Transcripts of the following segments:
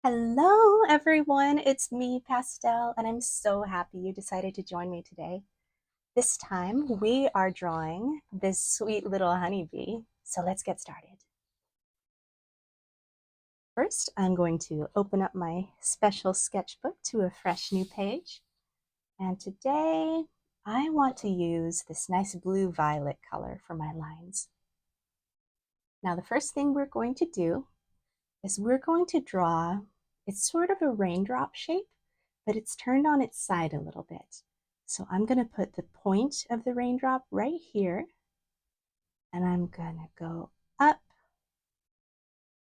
Hello, everyone. It's me, Pastel, and I'm so happy you decided to join me today. This time, we are drawing this sweet little honeybee. So let's get started. First, I'm going to open up my special sketchbook to a fresh new page. And today, I want to use this nice blue-violet color for my lines. Now, the first thing we're going to do is we're going to draw, it's sort of a raindrop shape, but it's turned on its side a little bit. So I'm going to put the point of the raindrop right here, and I'm going to go up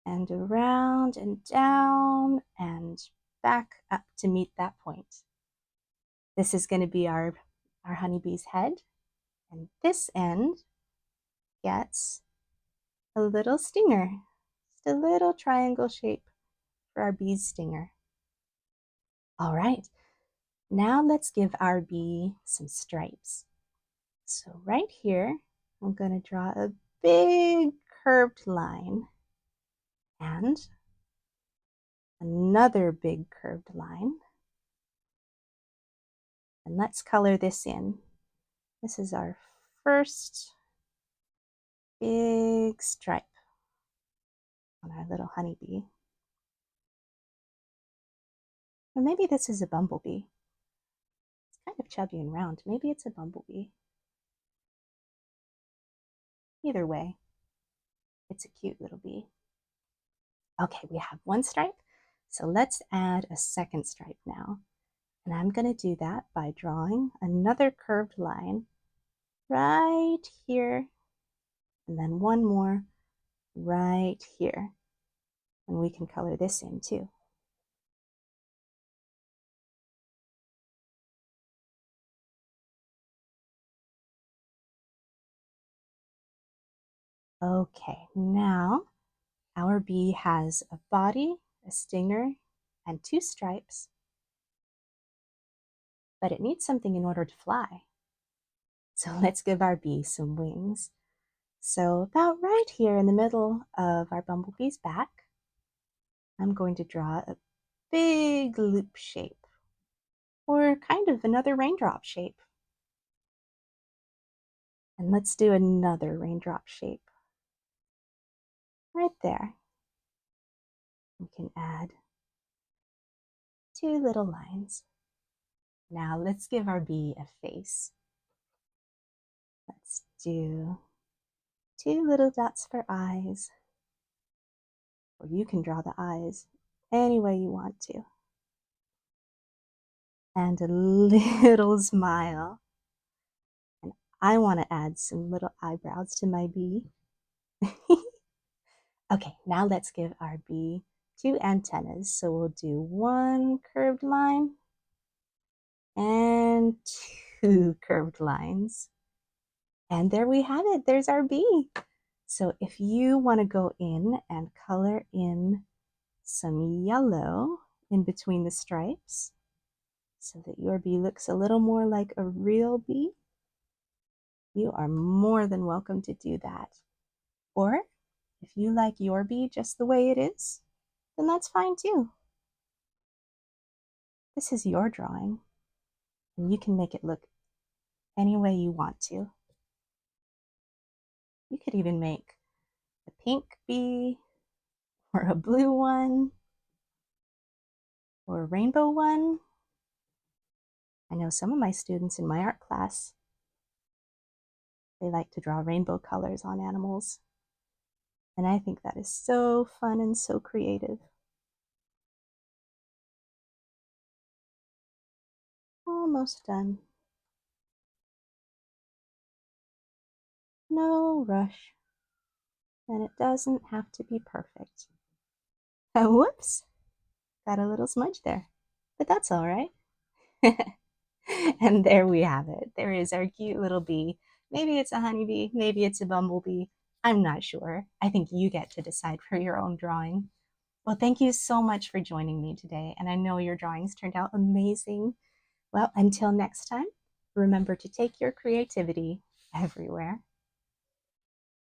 and around and down and back up to meet that point. This is going to be our honeybee's head, and this end gets a little stinger, just a little triangle shape for our bee's stinger. All right, now let's give our bee some stripes. So right here, I'm going to draw a big curved line and another big curved line. And let's color this in. This is our first big stripe on our little honeybee. Or maybe this is a bumblebee. It's kind of chubby and round. Maybe it's a bumblebee. Either way, it's a cute little bee. Okay, we have one stripe. So let's add a second stripe now. And I'm going to do that by drawing another curved line right here, and then one more right here. And we can color this in too. Okay, now our bee has a body, a stinger, and two stripes, but it needs something in order to fly. So let's give our bee some wings. So about right here in the middle of our bumblebee's back, I'm going to draw a big loop shape, or kind of another raindrop shape. And let's do another raindrop shape right there. We can add two little lines. Now let's give our bee a face. Let's do two little dots for eyes. Or you can draw the eyes any way you want to. And a little smile. And I want to add some little eyebrows to my bee. Okay, now let's give our bee two antennas. So we'll do one curved line and two curved lines. And there we have it. There's our bee. So if you want to go in and color in some yellow in between the stripes so that your bee looks a little more like a real bee, you are more than welcome to do that. Or if you like your bee just the way it is, then that's fine too. This is your drawing, and you can make it look any way you want to. You could even make a pink bee, or a blue one, or a rainbow one. I know some of my students in my art class, they like to draw rainbow colors on animals. And I think that is so fun and so creative. Almost done. No rush. And it doesn't have to be perfect. Oh, whoops. Got a little smudge there. But that's all right. And there we have it. There is our cute little bee. Maybe it's a honeybee, maybe it's a bumblebee. I'm not sure. I think you get to decide for your own drawing. Well, thank you so much for joining me today, and I know your drawings turned out amazing. Well, until next time, remember to take your creativity everywhere.